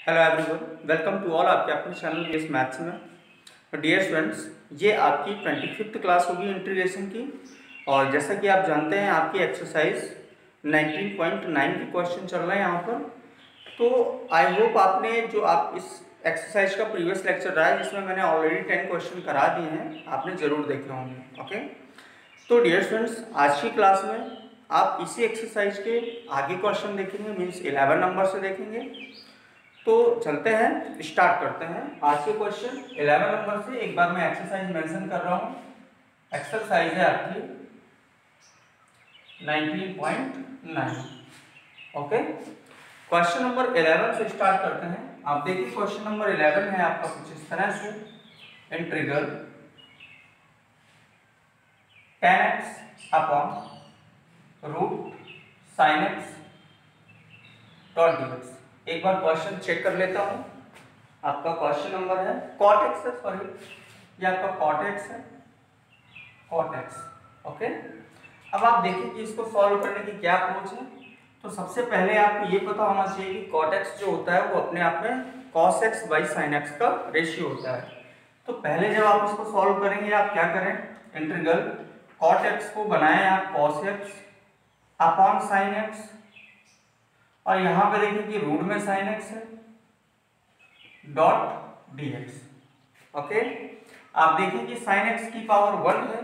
Hello everyone, welcome to all आपके अपने channel base maths में। डियर स्टूडेंट्स, ये आपकी 25th क्लास होगी इंटीग्रेशन की। और जैसा कि आप जानते हैं आपकी एक्सरसाइज 19.9 की क्वेश्चन चल रहे हैं यहाँ पर। तो आई होप आपने जो आप इस एक्सरसाइज का प्रीवियस लेक्चर रहा है जिसमें मैंने ऑलरेडी 10 क्वेश्चन करा दिए हैं, आपने ज़रूर देखे होंगे। ओके, तो डियर स्टूडेंट्स, आज की क्लास में आप इसी एक्सरसाइज के आगे क्वेश्चन देखेंगे, मीन्स 11 नंबर से देखेंगे। तो चलते हैं, स्टार्ट करते हैं आज के क्वेश्चन 11 नंबर से। एक बार मैं एक्सरसाइज मेंशन कर रहा हूँ। एक्सरसाइज है आपकी 19.9। ओके, क्वेश्चन नंबर 11 से स्टार्ट करते हैं। आप देखिए क्वेश्चन नंबर 11 है आपका कुछ इस तरह से। Integral 10x upon root sin x dot dx। एक बार क्वेश्चन चेक कर लेता हूँ। आपका क्वेश्चन नंबर है cot x है, सॉरी ये आपका cot x है, cot x। ओके, अब आप देखिए कि इसको सॉल्व करने की क्या अप्रोच है। तो सबसे पहले आपको ये पता होना चाहिए कि cot x जो होता है वो अपने आप में cos x by sin x का रेशियो होता है। तो पहले जब आप इसको सॉल्व करेंगे आप क्या करें, इंटीग्रल cot x को बनाएं आप cos x upon sin x, और यहां पे देखिए कि रूट में sin x है डॉट dx। ओके, आप देखिए कि sin x की पावर 1 है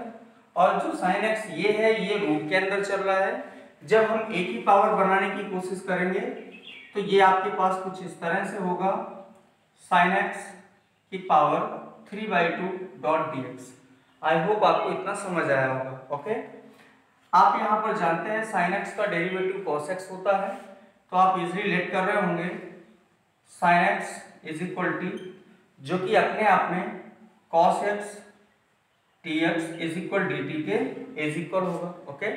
और जो sin x ये है ये रूट के अंदर चल रहा है। जब हम a की पावर बनाने की कोशिश करेंगे तो ये आपके पास कुछ इस तरह से होगा, sin x की पावर 3/2 डॉट dx। आई होप आपको इतना समझ आया होगा। ओके, आप यहाँ पर जानते हैं sin x का डेरिवेटिव cos x होता है, तो आप इजिली लेट कर रहे होंगे sin x is equal to, जो कि अपने आप में cos x dx is equal dt के इज इक्वल होगा। ओके,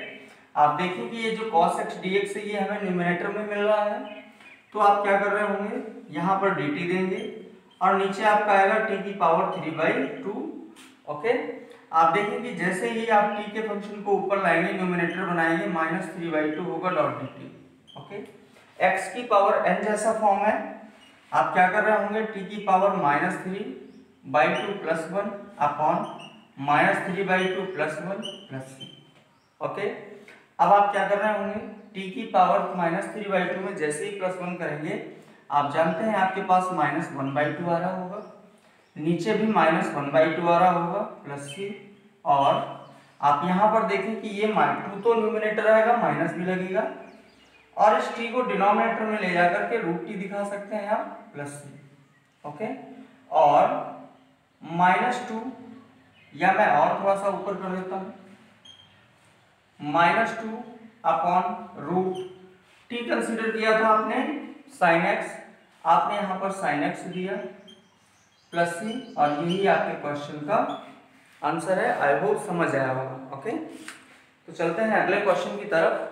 आप देखिए कि ये जो cos x dx है ये हमें न्यूमरेटर में मिल रहा है, तो आप क्या कर रहे होंगे, यहाँ पर dt देंगे और नीचे आपका आएगा t की पावर 3/2। ओके, आप देखिए कि जैसे ही आप t के फंक्शन को ऊपर लाएंगे न्यूमरेटर बनाएंगे -3/2 होगा डॉट dt। ओके, x की पावर n जैसा फॉर्म है, आप क्या कर रहे होंगे, t की power -3/2 plus 1 upon -3/2 plus 1 plus c। Okay, अब आप क्या कर रहे होंगे, t की पावर -3/2 में जैसे ही प्लस 1 करेंगे आप जानते हैं आपके पास -1/2 आ रहा होगा, नीचे भी -1/2 आ रहा होगा प्लस c। और आप यहाँ पर देखें कि ये 2 तो न्यूमरेटर आएगा, माइनस भी लगेगा, और इस t को डिनोमिनेटर में ले जाकर के रूट t दिखा सकते हैं आप प्लस c। ओके, और -2, या मैं और थोड़ा सा ऊपर कर देता हूं, -2 अपॉन रूट t कंसीडर किया था आपने sin x, आपने यहां पर sin x दिया प्लस c, और यही आपके क्वेश्चन का आंसर है। आई होप समझ आया होगा। ओके, तो चलते हैं अगले क्वेश्चन की तरफ।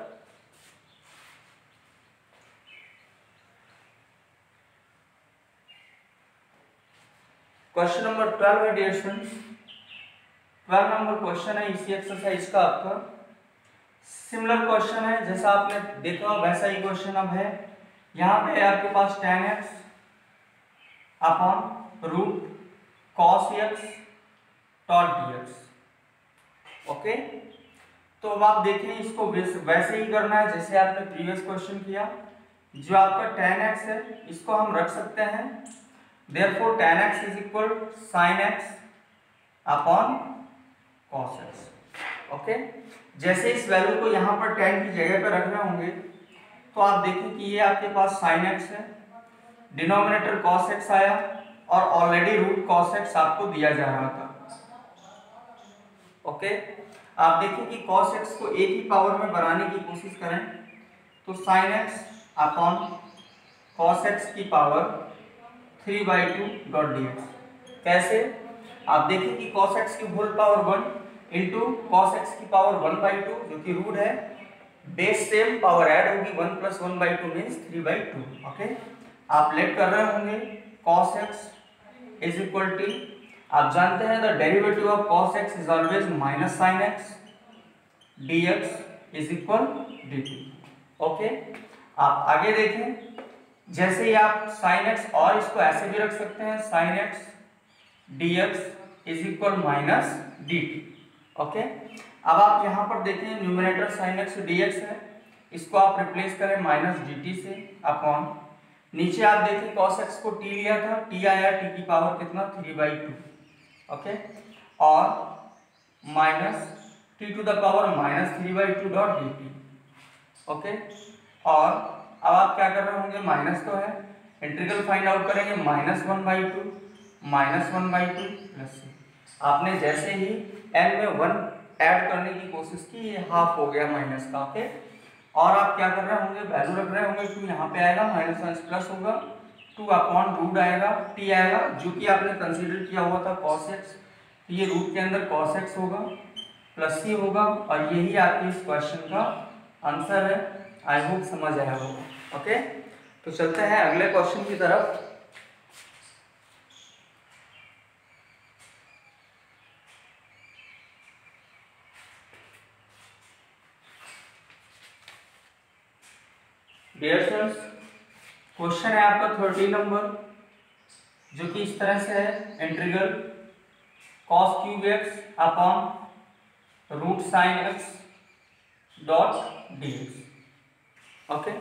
क्वेश्चन नंबर 12 है डियर स्टूडेंट्स। 12 नंबर क्वेश्चन है इसी एक्सरसाइज का आपका। सिमिलर क्वेश्चन है, जैसा आपने देखा वैसा ही क्वेश्चन अब है। यहाँ पे आपके पास tan x upon root cos x dot dx। Okay, तो अब आप देखें इसको वैसे ही करना है जैसे आपने प्रीवियस क्वेश्चन किया। जो आपका tan x है इसको हम रख सकते हैं, therefore tan x is equal sin x upon cos x। Okay, जैसे इस वैल्यू को यहाँ पर tan की जगह पर रखना होंगे तो आप देखिए कि ये आपके पास sin x है, डिनोमिनेटर cos x आया, और ऑलरेडी रूट cos x आपको दिया जा रहा था। ओके, आप देखिए कि cos x को a की पावर में बनाने की कोशिश करें तो sin x upon cos x की पावर 3/2 डॉट dx। कैसे, आप देखिए कि cos x की whole power 1 into cos x की पावर 1/2 जो कि रूट है, बेस सेम पावर ऐड होगी, 1 + 1/2 मीन्स 3/2। ओके, आप लेट कर रहे होंगे cos x is equal to, आप जानते हैं the derivative of cos x is always minus sin x dx is equal dt। Okay, आप आगे देखें, जैसे ही आप साइन एक्स, और इसको ऐसे भी रख सकते हैं, sine x dx is equal minus dt। Okay, अब आप यहाँ पर देखें न्यूमरेटर साइन एक्स dx है, इसको आप रिप्लेस करें माइनस dt से अपॉन, नीचे आप देखें cos x को t लिया था, t आया t की पावर कितना 3/2। ओके, और minus t to the power minus 3/2 dot dt। Okay, और अब आप क्या कर रहे होंगे, माइनस तो है, इंटीग्रल फाइंड आउट करेंगे, -1/2 -1/2 प्लस c। आपने जैसे ही n में 1 ऐड करने की कोशिश की, ये हाफ हो गया माइनस का। ओके, और आप क्या कर रहे होंगे, वैल्यू रख रहे होंगे, 2 यहाँ पे आएगा, -1 प्लस होगा 2 अपॉन रूट आएगा, t आएगा, जो कि आपने कंसीडर किया हुआ था cos x, तो ये रूट के अंदर cos x होगा प्लस c होगा, और यही आपके इस क्वेश्चन का आंसर है। आई होप समझ आया होगा। ओके, तो चलते हैं अगले क्वेश्चन की तरफ। डियर स्टूडेंट्स, क्वेश्चन है आपका 30 नंबर, जो कि इस तरह से है, integral cos cube x upon root sine x dot dx। Okay,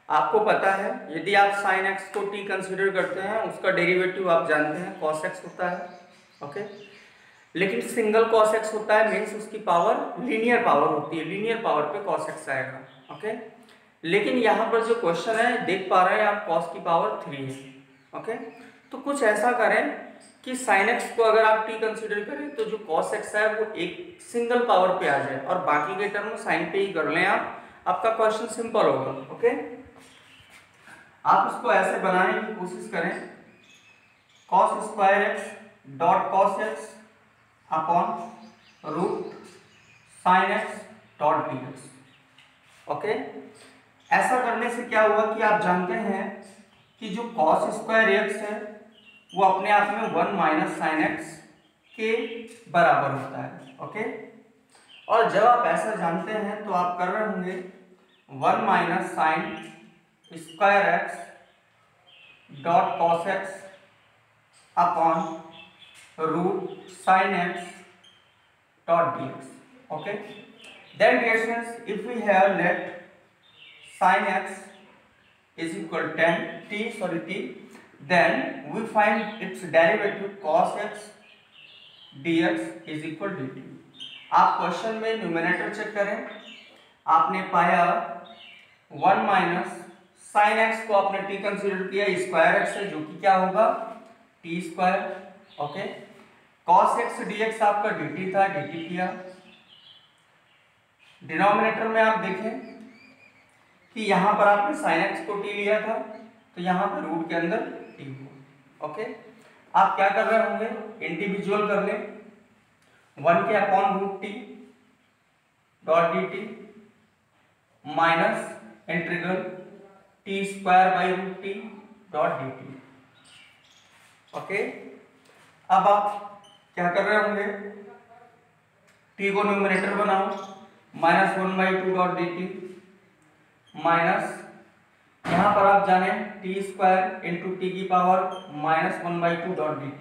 आपको पता है यदि आप साइन x को t कंसीडर करते हैं, उसका डेरिवेटिव आप जानते हैं cos x होता है। ओके, लेकिन सिंगल cos x होता है, मीन्स उसकी पावर लीनियर पावर होती है, लीनियर पावर पे cos x आएगा। ओके, लेकिन यहाँ पर जो क्वेश्चन है देख पा रहे हैं आप, cos की पावर 3 है। ओके, तो कुछ ऐसा करें कि sin x को अगर आप t कंसीडर करें, तो जो cos x है वो एक सिंगल पावर पे आ जाए, और बाकी के टर्म साइन पे ही कर लें आप, आपका क्वेश्चन सिंपल होगा। ओके, आप इसको ऐसे बनाने की कोशिश करें, cos square x dot cos x upon root sine x dot dx। Okay, ऐसा करने से क्या हुआ कि आप जानते हैं कि जो cos स्क्वायर x है वो अपने आप में 1 माइनस साइन एक्स के बराबर होता है। ओके, और जब आप ऐसा जानते हैं तो आप कर रहे होंगे 1 minus sine square x dot cos x upon root sine x dot dx। Okay, then dear students, if we have let sin x is equal t, then we find its derivative cos x dx is equal dt। आप question में numerator check करें, आपने पाया 1 minus sine x को आपने t consider किया square x से, जो कि क्या होगा t square. Okay, cos x dx आपका dt था, dt किया। डिनोमिनेटर में आप देखें कि यहाँ पर आपने साइन एक्स को t लिया था, तो यहाँ पर रूट के अंदर t हो। ओके, आप क्या कर रहे होंगे, इंडिविजुअल कर लें, 1 के upon root t dot dt minus integral t square by root t dot dt। Okay, अब आप क्या कर रहे होंगे, t को न्यूमरेटर बनाओ, -1/2 डॉट dt माइनस, यहाँ पर आप जाने टी स्क्वायर इंटू टी की पावर -1/2 डॉट dt।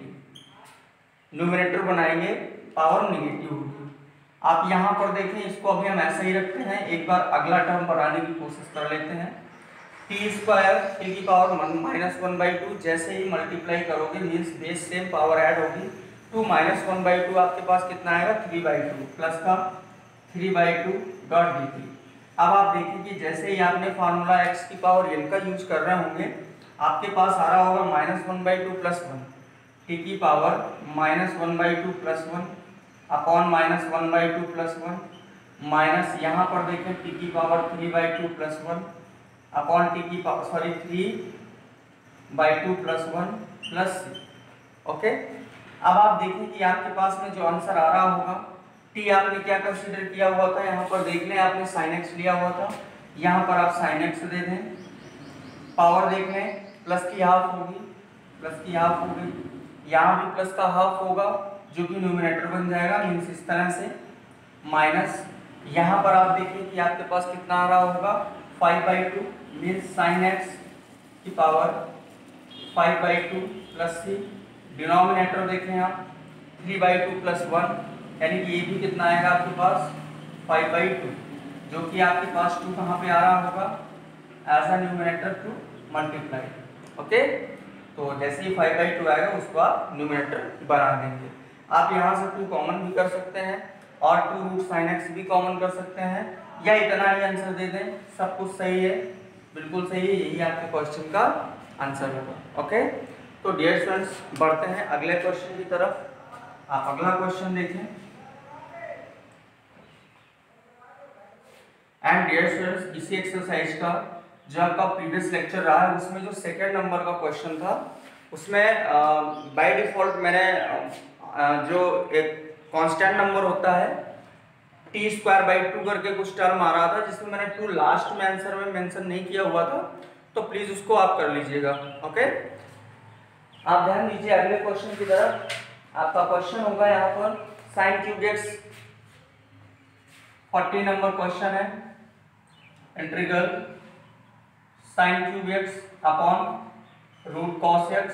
न्यूमरेटर बनाएंगे, पावर निगेटिव होगी। आप यहाँ पर देखें, इसको अभी हम ऐसा ही रखते हैं, एक बार अगला टर्म बनाने की कोशिश कर लेते हैं। टी स्क्वायर टी की पावर -1/2, जैसे ही मल्टीप्लाई करोगे means base same power add होगी, 2 -1/2 आपके पास कितना आएगा 3/2 प्लस का 3/2 डॉट dt। अब आप देखिए कि जैसे ही आपने फार्मूला x की पावर n का यूज कर रहे होंगे, आपके पास आ रहा होगा -1/2 प्लस 1, t की power -1/2 plus 1 upon -1/2 plus 1, minus यहाँ पर देखें t की पावर 3/2 प्लस 1 अपॉन t की power 3/2 plus 1 plus c। Okay, अब आप देखें कि आपके पास में जो आंसर आ रहा होगा, t आपने क्या कंसीडर किया हुआ था, यहाँ पर देख लें आपने sin x लिया हुआ था, यहाँ पर आप sin x दे दें, पावर देख लें प्लस की हाफ होगी, प्लस की हाफ हो गई, यहाँ भी प्लस का हाफ होगा जो कि न्यूमरेटर बन जाएगा, मीन्स इस तरह से, माइनस यहाँ पर आप देखिए कि आपके पास कितना आ रहा होगा 5/2 मीन्स sin x की पावर 5/2 प्लस सी, डिनोमिनेटर देखें आप 3/2 प्लस 1, यानी कि ये भी कितना आएगा आपके पास 5/2, जो कि आपके पास 2 कहाँ पे आ रहा होगा as a numerator to multiply. Okay, तो जैसे ही 5/2 आएगा उसको आप न्यूमिनेटर बना देंगे। आप यहाँ से 2 कॉमन भी कर सकते हैं और 2 रूट साइन एक्स भी कॉमन कर सकते हैं, या इतना ही आंसर दे दें, सब कुछ सही है, बिल्कुल सही है, यही आपके क्वेश्चन का आंसर होगा। ओके, तो डियर स्टूडेंट्स बढ़ते हैं अगले क्वेश्चन की तरफ। आप अगला क्वेश्चन देखें। एंड डियर स्टूडेंट्स इसी एक्सरसाइज का जो आपका प्रीवियस लेक्चर रहा है उसमें जो सेकेंड नंबर का क्वेश्चन था उसमें बाय डिफॉल्ट मैंने जो एक कांस्टेंट नंबर होता है t²/2 करके कुछ टर्म आ रहा था, जिसमें मैंने 2 लास्ट में आंसर में मेंशन नहीं किया हुआ था, तो प्लीज उसको आप कर लीजिएगा। ओके, आप ध्यान दीजिए अगले क्वेश्चन की तरफ। आपका क्वेश्चन होगा यहाँ पर sin3x, 40 नंबर क्वेश्चन है, integral sin3x upon root cos x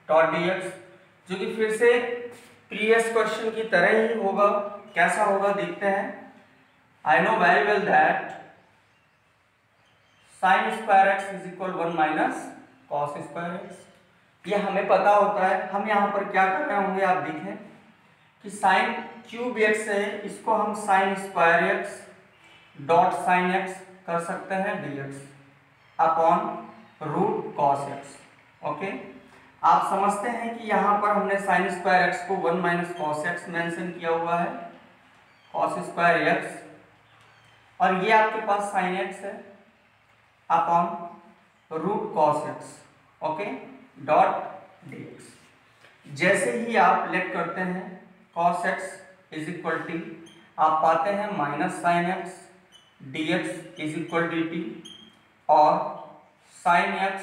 dot dx, जो कि फिर से प्रीवियस क्वेश्चन की तरह ही होगा। कैसा होगा देखते हैं। I know very well that sin² x is equal 1 minus cos² x, ये हमें पता होता है। हम यहाँ पर क्या कर रहे होंगे आप देखें कि sin³ है, इसको हम sin² डॉट sin x कर सकते हैं dx upon root cos x। Okay, आप समझते हैं कि यहाँ पर हमने sin² को 1 माइनस cos x मेंशन किया हुआ है, cos² x, और ये आपके पास sin x है upon root cos x, okay, dot dx। जैसे ही आप लेट करते हैं cos x is equal to, आप पाते हैं minus sin x dx is equal dt, और sin x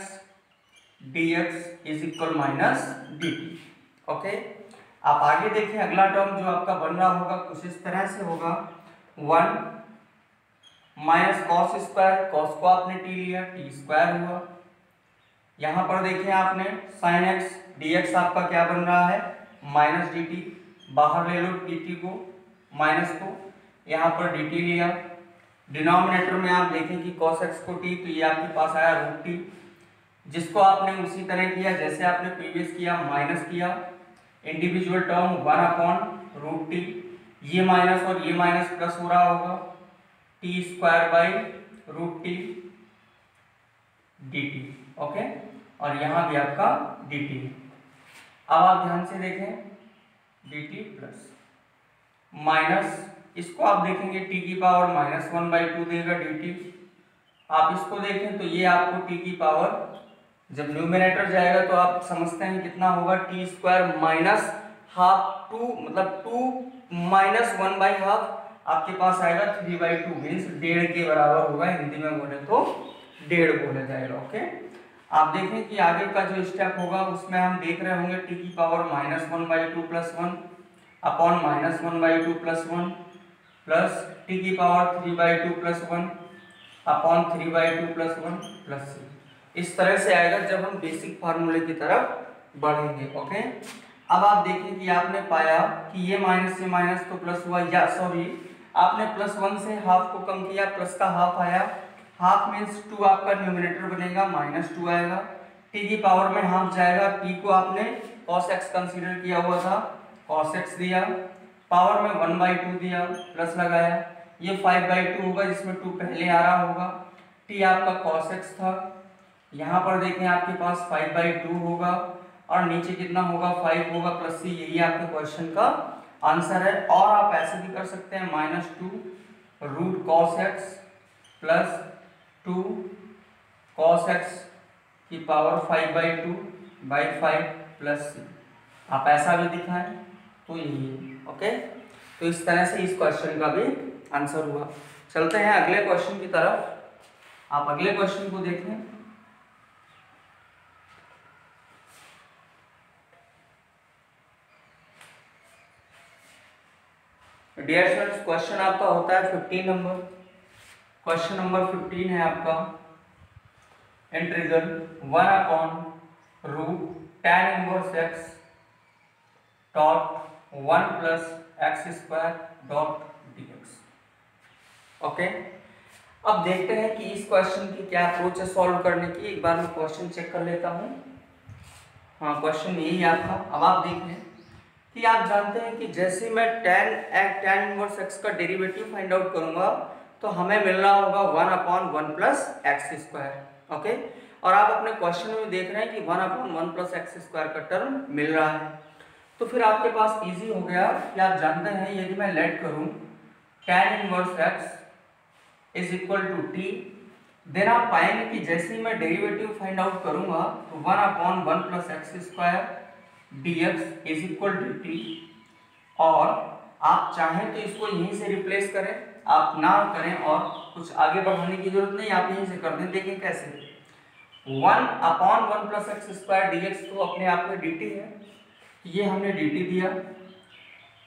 dx is equal minus dt। Okay, आप आगे देखें अगला टर्म जो आपका बन रहा होगा कुछ इस तरह से होगा, 1 माइनस cos², cos को आपने t लिया, t² हुआ। यहाँ पर देखें आपने sin x dx आपका क्या बन रहा है माइनस dt, बाहर ले लो dt को, माइनस को, यहाँ पर dt लिया। डिनोमिनेटर में आप देखें कि cos x को t, तो ये आपके पास आया रूट t, जिसको आपने उसी तरह किया जैसे आपने प्रीवियस किया, माइनस किया, individual term 1 upon root t, ये माइनस और ये माइनस प्लस हो रहा होगा, t² dt। ओके, और यहाँ भी आपका dt। अब आप ध्यान से देखें dt प्लस माइनस, इसको आप देखेंगे t की पावर -1/2 देगा dt। आप इसको देखें तो ये आपको t की पावर, जब न्यूमिनेटर जाएगा तो आप समझते हैं कितना होगा, t² माइनस हाफ 2, मतलब 2 माइनस 1/2 आपके पास आएगा 3/2, मीन्स 1.5 के बराबर होगा, हिंदी में बोले तो 1.5 बोला जाएगा। ओके, आप देखें कि आगे का जो स्टेप होगा उसमें हम देख रहे होंगे t की power -1/2 plus 1 upon -1/2 plus 1 plus t की power 3/2 plus 1 upon 3/2 plus 1 plus c। इस तरह से आएगा जब हम बेसिक फार्मूले की तरफ बढ़ेंगे। ओके, अब आप देखें कि आपने पाया कि ये माइनस से माइनस तो प्लस हुआ, या सॉरी आपने +1 से हाफ को कम किया, प्लस का हाफ आया, हाफ मीन्स 2 आपका न्यूमिनेटर बनेगा, -2 आएगा, t की पावर में हाफ जाएगा, t को आपने cos x कंसीडर किया हुआ था, cos x दिया, पावर में 1/2 दिया, प्लस लगाया, ये 5/2 होगा जिसमें 2 पहले आ रहा होगा, t आपका cos x था, यहाँ पर देखें आपके पास 5/2 होगा, और नीचे कितना होगा 5 होगा प्लस c, यही आपके क्वेश्चन का आंसर है। और आप ऐसे भी कर सकते हैं -2 root cos x plus 2 cos x की पावर 5/2/5 प्लस c, आप ऐसा भी दिखाएं तो यही है। ओके, तो इस तरह से इस क्वेश्चन का भी आंसर हुआ। चलते हैं अगले क्वेश्चन की तरफ। आप अगले क्वेश्चन को देखें। डियर स्टूडेंट्स, क्वेश्चन आपका होता है 15 नंबर, क्वेश्चन नंबर 15 है आपका, integral 1 upon root tan inverse x dot 1 plus x square dot dx। Okay, अब देखते हैं कि इस क्वेश्चन की क्या अप्रोच है सॉल्व करने की। एक बार मैं क्वेश्चन चेक कर लेता हूँ। हाँ, क्वेश्चन यही है आपका। अब आप देख लें कि आप जानते हैं कि जैसे मैं tan इनवर्स x का डेरिवेटिव फाइंड आउट करूंगा तो हमें मिल रहा होगा 1 upon 1 plus x square. Okay, और आप अपने क्वेश्चन में देख रहे हैं कि 1 अपॉन 1 प्लस एक्स स्क्वायर का टर्म मिल रहा है। तो फिर आपके पास इजी हो गया कि आप जानते हैं यदि मैं लेट करूं tan inverse x is equal to T, then आप पाएंगे कि जैसे ही मैं डेरिवेटिव फाइंड आउट करूंगा तो 1 upon 1 plus x square dx is equal to T, और आप चाहें तो इसको यहीं से रिप्लेस करें, आप ना करें और कुछ आगे बढ़ाने की जरूरत नहीं, आप यहीं से कर दें। देखें कैसे, 1 upon 1 plus x square dx तो अपने आप में dt है, ये हमने dt दिया,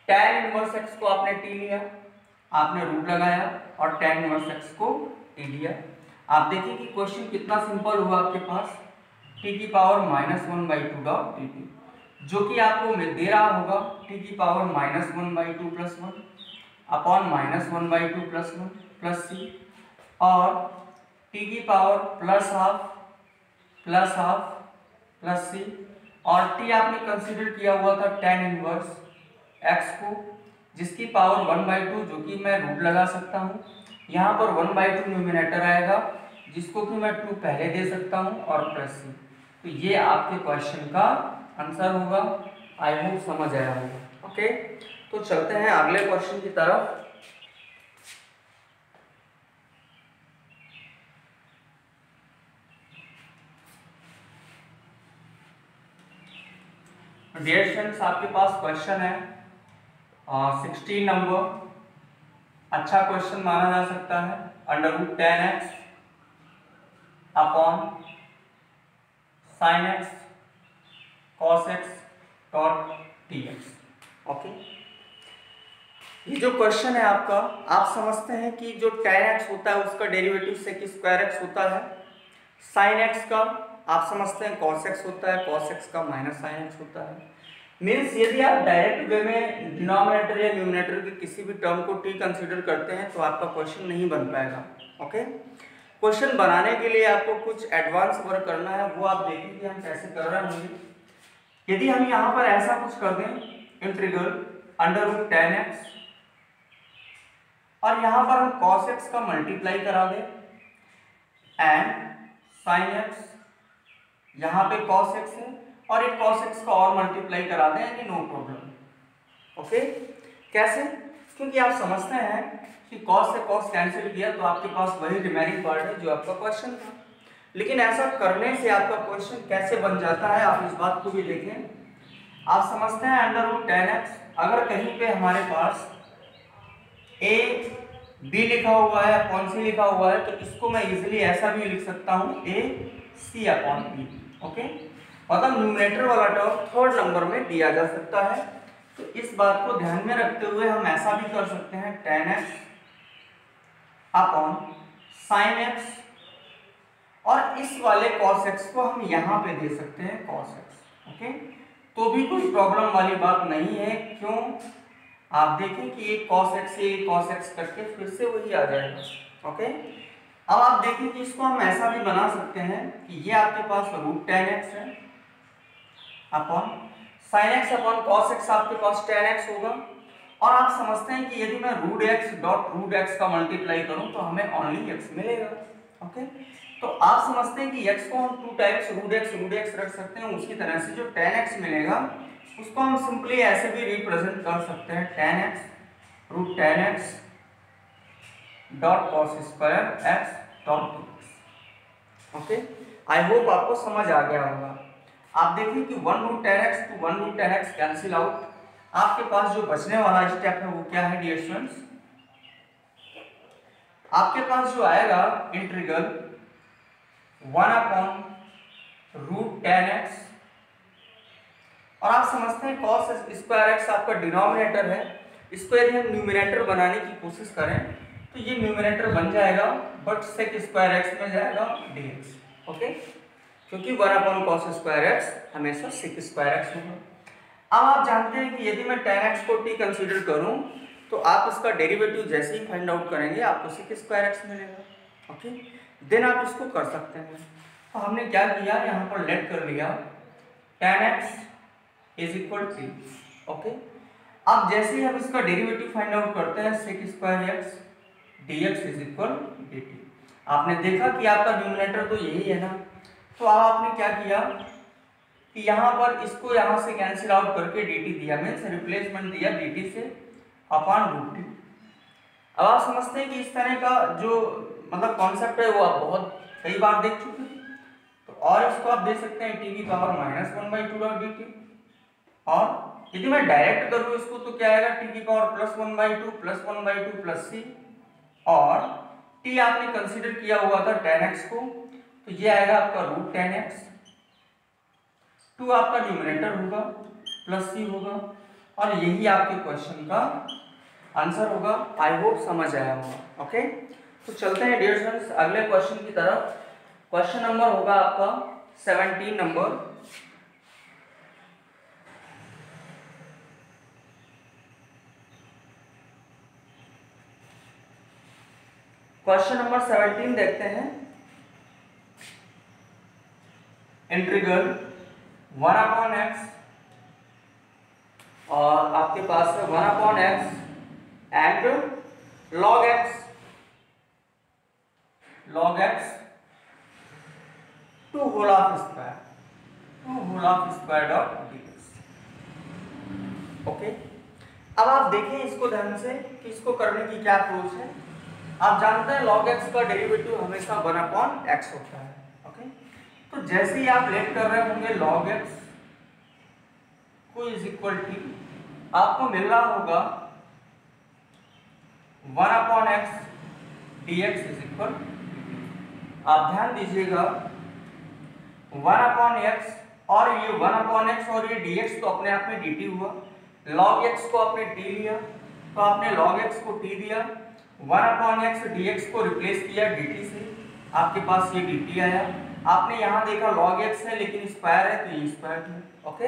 tan इनवर्स x को आपने t लिया, आपने रूट लगाया और tan इनवर्स x को t लिया। आप देखिए कि क्वेश्चन कितना सिंपल हुआ आपके पास, t की पावर -1/2 डॉट dt, जो कि आपको दे रहा होगा t की power -1/2 plus 1 upon -1/2 plus 1 plus c, और t की power plus half plus c, और t आपने कंसीडर किया हुआ था tan इनवर्स x को, जिसकी पावर 1/2, जो कि मैं रूट लगा सकता हूँ। यहाँ पर 1/2 न्यूमिनेटर आएगा, जिसको कि मैं 2 पहले दे सकता हूँ, और प्लस c। तो ये आपके क्वेश्चन का आंसर होगा। आई होप समझ आया होगा। ओके, तो चलते हैं अगले क्वेश्चन की तरफ। डियर स्टूडेंट्स, आपके पास क्वेश्चन है 16 नंबर। अच्छा क्वेश्चन माना जा सकता है। Under root tan x upon sin x cos x dot dx। Okay, ये जो क्वेश्चन है आपका, आप समझते हैं कि जो tan x होता है उसका डेरिवेटिव sec स्क्वायर x होता है, sin x का आप समझते हैं cos x होता है, cos x का माइनस sin x होता है। मीन्स यदि आप डायरेक्ट वे में डिनोमिनेटर या न्यूमिनेटर के किसी भी टर्म को t कंसीडर करते हैं तो आपका क्वेश्चन नहीं बन पाएगा। ओके, क्वेश्चन बनाने के लिए आपको कुछ एडवांस वर्क करना है, वो आप देखें कि हम कैसे कर रहे होंगे। यदि हम यहाँ पर ऐसा कुछ कर दें, integral under root tan x, और यहाँ पर हम cos x का मल्टीप्लाई करा दें एंड sin x, यहाँ पे cos x है और एक cos x का और मल्टीप्लाई करा दें, यानी नो प्रॉब्लम। ओके, कैसे? क्योंकि आप समझते हैं कि cos से cos कैंसिल किया तो आपके पास वही रिमेनिंग पार्ट है जो आपका क्वेश्चन था। लेकिन ऐसा करने से आपका क्वेश्चन कैसे बन जाता है, आप इस बात को भी देखें। आप समझते हैं अंडर रूट tan x, अगर कहीं पे हमारे पास a b लिखा हुआ है, अपॉन c लिखा हुआ है, तो इसको मैं इजीली ऐसा भी लिख सकता हूँ a c upon b। Okay, मतलब न्यूमरेटर वाला टर्म थर्ड नंबर में दिया जा सकता है। तो इस बात को ध्यान में रखते हुए हम ऐसा भी कर सकते हैं tan x upon sin x, और इस वाले cos x को हम यहाँ पे दे सकते हैं cos x। ओके, तो भी कोई प्रॉब्लम वाली बात नहीं है। क्यों? आप देखें कि एक cos x से एक cos x करके फिर से वही आ जाएगा। ओके, अब आप देखें कि इसको हम ऐसा भी बना सकते हैं कि ये आपके पास रूट tan x है upon sin x upon cos x, आपके पास tan x होगा, और आप समझते हैं कि यदि मैं root x dot root x का मल्टीप्लाई करूं तो हमें ओनली x मिलेगा। ओके, तो आप समझते हैं कि x को हम 2 टाइम्स रूट x रख सकते हैं। उसी तरह से जो tan x मिलेगा उसको हम सिंपली ऐसे भी रिप्रेजेंट कर सकते हैं, tan x root tan x dot cos square x dot dx। Okay, I hope आपको समझ आ गया होगा। आप देखिए कि 1 root tan x to 1 root tan x cancel out. आपके पास जो बचने वाला स्टेप है वो क्या है डियर स्टूडेंट्स? आपके पास जो आएगा integral 1 upon root tan x, और आप समझते हैं cos स्क्वायर x आपका डिनोमिनेटर है, इसको यदि हम न्यूमिनेटर बनाने की कोशिश करें तो ये न्यूमिनेटर बन जाएगा, बट सेक स्क्वायर x में जाएगा dx। ओके, क्योंकि 1/cos² हमेशा sec²x होगा। अब आप जानते हैं कि यदि मैं tan x को t कंसीडर करूं तो आप इसका डेरिवेटिव जैसे ही फाइंड आउट करेंगे आपको sec² मिलेगा। ओके, देन आप इसको कर सकते हैं। तो हमने क्या किया, यहाँ पर लेट कर लिया tan x = t। ओके, अब जैसे ही हम इसका डेरिवेटिव फाइंड आउट करते हैं sec² dx dt। आपने देखा कि आपका न्यूमरेटर तो यही है ना, तो अब आपने क्या किया कि यहाँ पर इसको यहाँ से कैंसिल आउट करके dt दिया, मीन्स रिप्लेसमेंट दिया dt से अपॉन √t। अब आप समझते हैं कि इस तरह का जो मतलब कॉन्सेप्ट है वो आप बहुत कई बार देख चुके हैं। तो और इसको आप दे सकते हैं t⁻⁻² dt, और यदि मैं डायरेक्ट करूँ इसको तो क्या आएगा t⁻+1/2 c, और t आपने कंसीडर किया हुआ था tan x को, तो ये आएगा आपका √tan x। 2 आपका न्यूमरेटर होगा प्लस c होगा, और यही आपके क्वेश्चन का आंसर होगा। आई होप समझ आया होगा। ओके, तो चलते हैं डियर स्टूडेंट्स अगले क्वेश्चन की तरफ। क्वेश्चन नंबर होगा आपका 17 नंबर। क्वेश्चन नंबर 17 देखते हैं। इंटीग्रल 1/x और आपके पास है 1/x and log x to whole of square dot dx। Okay, अब आप देखें इसको ध्यान से कि इसको करने की क्या अप्रोच है। आप जानते हैं log x का डेरिवेटिव हमेशा 1/x होता है। ओके, तो जैसे ही आप लेट कर रहे होंगे log x को = आपको मिल रहा होगा 1/x dx आप ध्यान दीजिएगा 1/x और ये 1/x और ये dx तो अपने आप में dt हुआ, log x को आपने t लिया तो आपने log x को t दिया, 1/x dx को रिप्लेस किया dt से, आपके पास ये dt आया। आपने यहाँ देखा log x है लेकिन स्क्वायर है तो ये स्क्वायर है। ओके,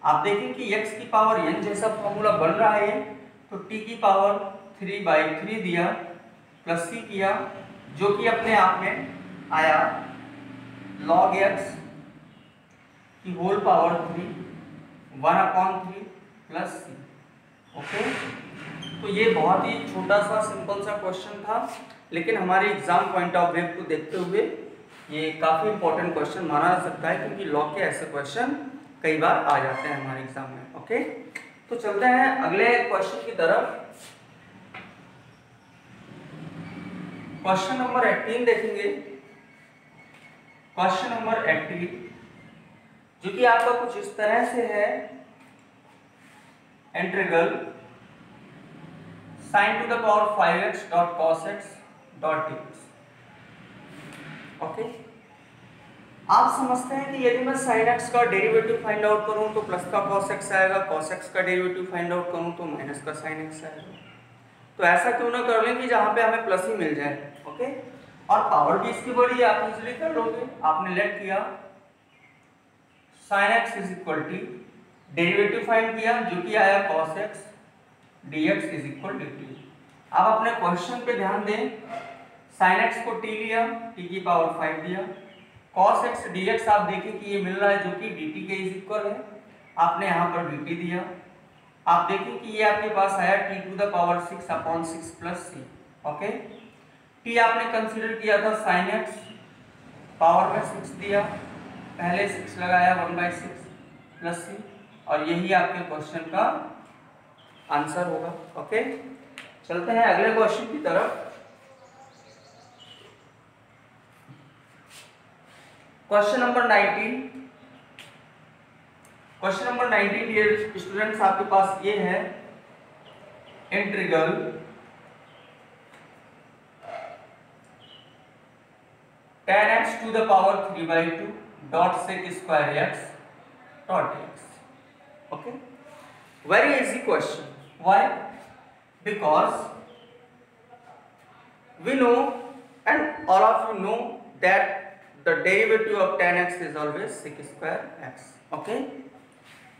आप देखें कि x की पावर n जैसा फॉर्मूला बन रहा है, तो t की पावर 3/3 दिया प्लस c किया, जो कि अपने आप में आया log x की whole power 3 1/3 plus c। Okay, तो ये बहुत ही छोटा सा सिंपल सा क्वेश्चन था, लेकिन हमारे एग्जाम पॉइंट ऑफ व्यू को देखते हुए ये काफी इंपॉर्टेंट क्वेश्चन माना जा सकता है, क्योंकि लॉग के ऐसे क्वेश्चन कई बार आ जाते हैं हमारे एग्जाम में। ओके, तो चलते हैं अगले क्वेश्चन की तरफ। क्वेश्चन नंबर 18 देखेंगे। क्वेश्चन नंबर 18 जो कि आपका कुछ इस तरह से है, integral sin to the power 5x dot cos x dot dx। Okay, आप समझते हैं कि यदि मैं sin x का डेरिवेटिव फाइंड आउट करूं तो प्लस का cos x आएगा, cos x का डेरिवेटिव फाइंड आउट करूं तो माइनस का sin x आएगा। तो ऐसा क्यों ना कर लें कि जहां पे हमें प्लस ही मिल जाए। ओके, और पावर भी इसकी बड़ी है, आप इजीली कर लोगे। आपने लेट किया sin x = डेरिवेटिव फाइंड किया जो कि आया cos x dx dt। अब अपने क्वेश्चन पे ध्यान दें, sin x को t लिया, t की पावर 5 दिया, cos x dx आप देखें कि ये मिल रहा है जो कि dt के इक्वल है, आपने यहाँ पर dt दिया। आप देखें कि ये आपके पास आया t⁻6/6 plus c। Okay, t आपने कंसीडर किया था sin x, पावर में 6 दिया, पहले 6 लगाया 1/6 प्लस c, और यही आपके क्वेश्चन का आंसर होगा। ओके, चलते हैं अगले क्वेश्चन की तरफ। Question number 19। Question number 19 dear students आपके पास ये है, integral tan x to the power 3/2 dot sec² x dot dx। Okay, very easy question। Why? Because we know and all of you know that the derivative of tan x is always sec square x. Okay,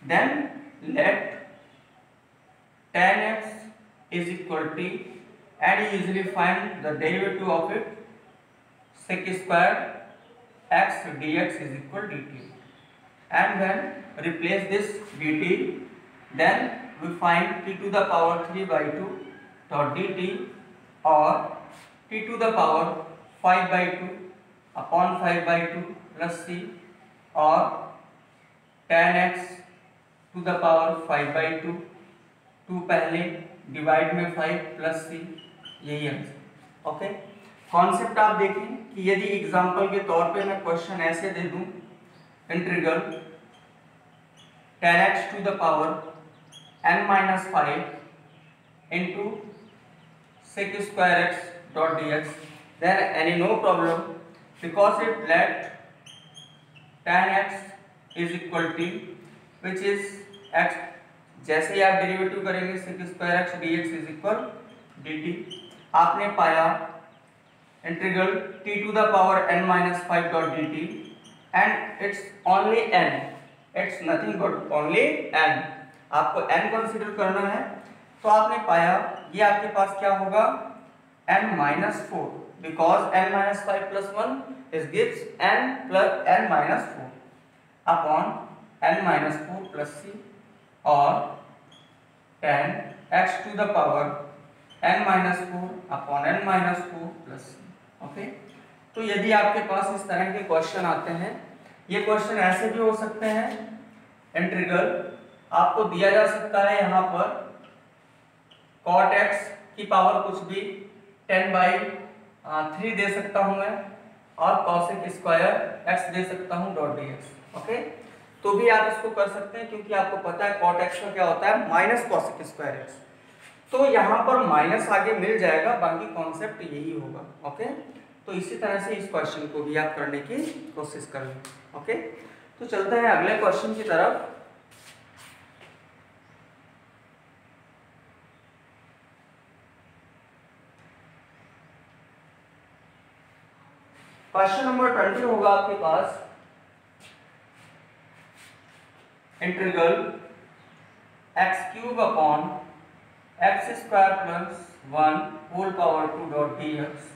then let tan x is equal to, and you usually find the derivative of it, sec square x dx is equal to dt, and when replace this dt, then we find t to the power 3 by 2 dot dt, or t to the power 5 by 2 upon 5 by 2 plus c, or tan x to the power 5 by 2, 2 पहले divide में 5 plus c, यही answer. Okay, concept आप देखें कि यदि example के तौर पे मैं क्वेश्चन ऐसे दे दूं, integral tan x to the power n minus 5 into sec square x dot dx, then any no problem, because it let tan x is equal to, which is x, जैसे ही आप derivative करेंगे sec square x dx is equal dt, आपने पाया integral t to the power n minus 5 dot dt, and it's only n, it's nothing but only n, आपको n consider करना है। तो आपने पाया ये आपके पास क्या होगा, n minus 4, because n minus 5 plus 1 is gives n plus n minus 4 upon n minus 4 plus c, और tan x to the power n minus 4 upon n minus 4 plus c। Okay, तो यदि आपके पास इस तरह के क्वेश्चन आते हैं, ये क्वेश्चन ऐसे भी हो सकते हैं, इंटीग्रल आपको दिया जा सकता है यहाँ पर cot x की पावर कुछ भी 10 by 3 दे सकता हूँ मैं, और cosec स्क्वायर x दे सकता हूँ डॉट dx। ओके, तो भी आप इसको कर सकते हैं, क्योंकि आपको पता है cot x का क्या होता है, माइनस cosec स्क्वायर x, तो यहाँ पर माइनस आगे मिल जाएगा, बाकी कॉन्सेप्ट यही होगा। ओके, तो इसी तरह से इस क्वेश्चन को भी आप करने की कोशिश करें। ओके, तो चलते हैं अगले क्वेश्चन की तरफ। क्वेश्चन नंबर 20 होगा आपके पास, integral x cube upon x square plus 1 whole power 2 dot dx।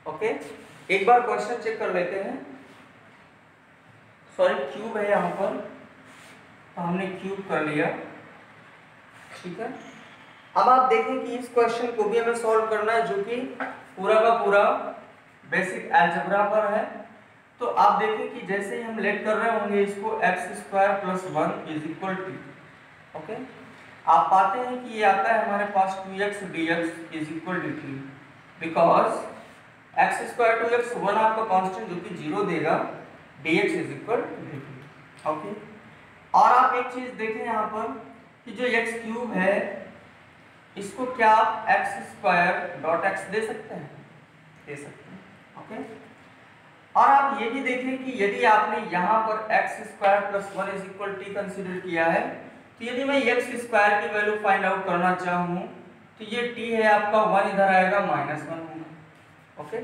Okay, एक बार क्वेश्चन चेक कर लेते हैं। सॉरी, क्यूब है यहाँ पर, तो हमने क्यूब कर लिया, ठीक है। अब आप देखें कि इस क्वेश्चन को भी हमें सॉल्व करना है, जो कि पूरा का पूरा बेसिक अलजेब्रा पर है। तो आप देखें कि जैसे ही हम लेट कर रहे होंगे इसको x square plus 1 is equal to, okay, आप पाते हैं कि ये आता है हमारे पास 2x dx is equal to 3, because x square 2x 1 आपका कांस्टेंट जो कि 0 देगा, dx is equal to 3। Okay, और आप एक चीज देखें यहाँ पर कि जो x क्यूब है, इसको क्या आप x स्क्वायर डॉट x दे सकते हैं, दे सकते हैं। ओके, और आप ये भी देखें कि यदि आपने यहाँ पर x square plus 1 is equal T consider किया है, तो यदि मैं x स्क्वायर की वैल्यू फाइंड आउट करना चाहूँ, तो ये t है आपका 1 इधर आएगा -1 होगा। ओके,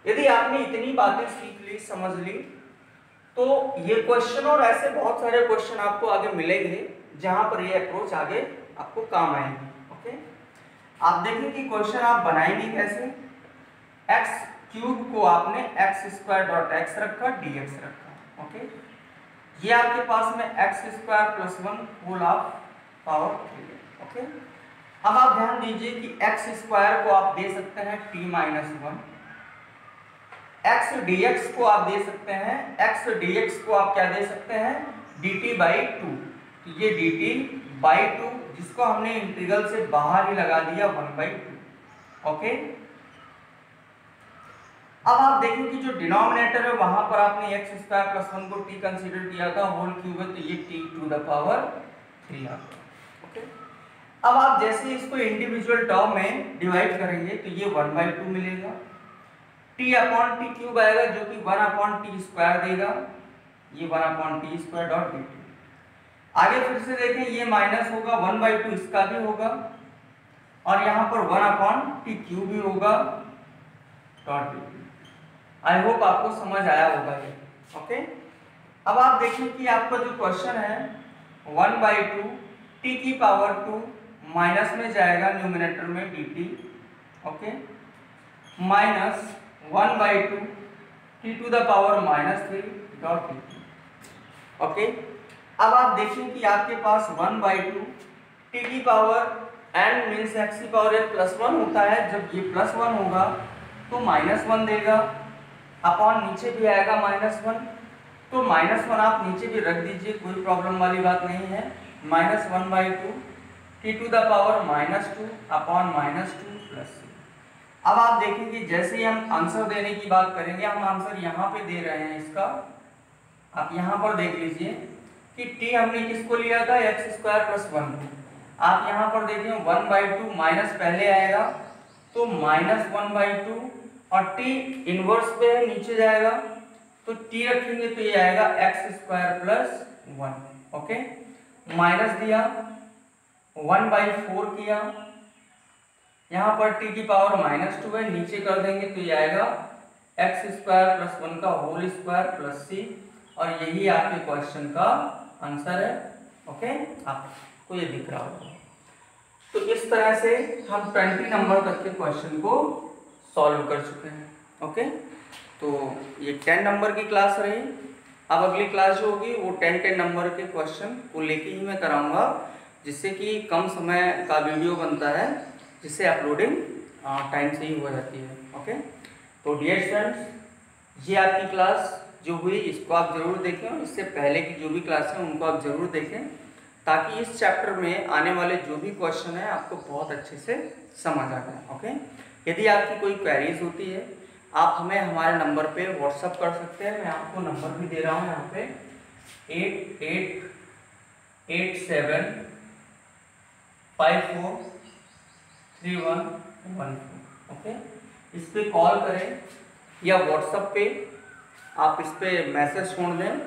यदि आपने इतनी बातें सीख ली, समझ ली, तो ये क्वेश्चन और ऐसे बहुत सारे क्वेश्चन आपको आगे मिलेंगे, जहां पर ये अप्रोच आगे आपको काम आएगी। ओके, आप देखें कि क्वेश्चन आप बनाएंगे कैसे। x क्यूब को आपने x स्क्वायर डॉट x रखा, dx रखा। ओके, ये आपके पास में x square plus 1 whole of power 3। Okay, अब आप ध्यान दीजिए कि x स्क्वायर को आप दे सकते हैं t माइनस 1, x dx को आप दे सकते हैं, x dx को आप क्या दे सकते हैं, dt बाई 2। तो ये dt बाई 2, जिसको हमने इंटीग्रल से बाहर ही लगा दिया 1/2। ओके, अब आप देखें कि जो डिनोमिनेटर है वहां पर आपने x स्क्वायर प्लस 1 को t कंसीडर किया था, होल क्यूब है, तो ये t टू द पावर 3 आ गया। ओके, अब आप जैसे इसको इंडिविजुअल टर्म में डिवाइड करेंगे, तो ये 1/2 मिलेगा, t अपॉन t क्यूब आएगा, जो कि 1 अपॉन t स्क्वायर देगा, ये 1 upon t square dot dt। आगे फिर से देखें, ये माइनस होगा, 1/2 इसका भी होगा, और यहाँ पर 1 अपॉन t क्यूब भी होगा डॉट dt। आई होप आपको समझ आया होगा ये। ओके, अब आप देखिए कि आपका जो क्वेश्चन है 1/2 टी की पावर 2 माइनस में जाएगा न्यूमिनेटर में dt, okay, minus 1/2 T to the power -3 dot dt। Okay, अब आप देखें कि आपके पास 1/2 टी की पावर n मीन्स x की पावर +1 होता है। जब ये +1 होगा तो -1 देगा, अपॉन नीचे भी आएगा -1, तो -1 आप नीचे भी रख दीजिए, कोई प्रॉब्लम वाली बात नहीं है। -1/2 T to the power -2 upon -2 plus. अब आप देखेंगे जैसे ही हम आंसर देने की बात करेंगे, हम आंसर यहाँ पे दे रहे हैं इसका, आप यहाँ पर देख लीजिए कि t हमने किसको लिया था x² + 1 को। आप यहाँ पर देखिए 1/2 माइनस पहले आएगा तो -1/2 और t इनवर्स पे है नीचे जाएगा तो t रखेंगे तो ये आएगा x² + 1। ओके, माइनस दिया 1/4 किया, यहाँ पर t की पावर -2 है, नीचे कर देंगे तो ये आएगा x² + 1 का होल स्क्वायर प्लस c, और यही आपके क्वेश्चन का आंसर है। ओके, आपको ये दिख रहा होगा। तो इस तरह से हम 20 नंबर तक के क्वेश्चन को सॉल्व कर चुके हैं। ओके, तो ये 10 नंबर की क्लास रही। अब अगली क्लास जो होगी वो 10 नंबर के क्वेश्चन को लेके ही मैं कराऊंगा, जिससे कि कम समय का वीडियो बनता है, जिससे अपलोडिंग टाइम से ही हो जाती है। ओके, तो डियर स्टूडेंट्स, ये आपकी क्लास जो हुई इसको आप जरूर देखें, और इससे पहले की जो भी क्लास है उनको आप जरूर देखें, ताकि इस चैप्टर में आने वाले जो भी क्वेश्चन है आपको बहुत अच्छे से समझ आ जाए। ओके, यदि आपकी कोई क्वेरीज होती है आप हमें हमारे नंबर पे व्हाट्सअप कर सकते हैं। मैं आपको नंबर भी दे रहा हूँ यहाँ पे 8887543114। ओके, इस पे कॉल करें या व्हाट्सएप पे आप इस पे मैसेज छोड़ दें,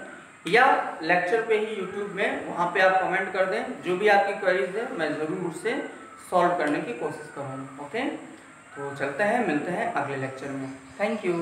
या लेक्चर पे ही यूट्यूब में वहाँ पे आप कमेंट कर दें। जो भी आपकी क्वेरीज है मैं ज़रूर उससे सॉल्व करने की कोशिश करूँगा। ओके, तो चलते हैं, मिलते हैं अगले लेक्चर में। Thank you.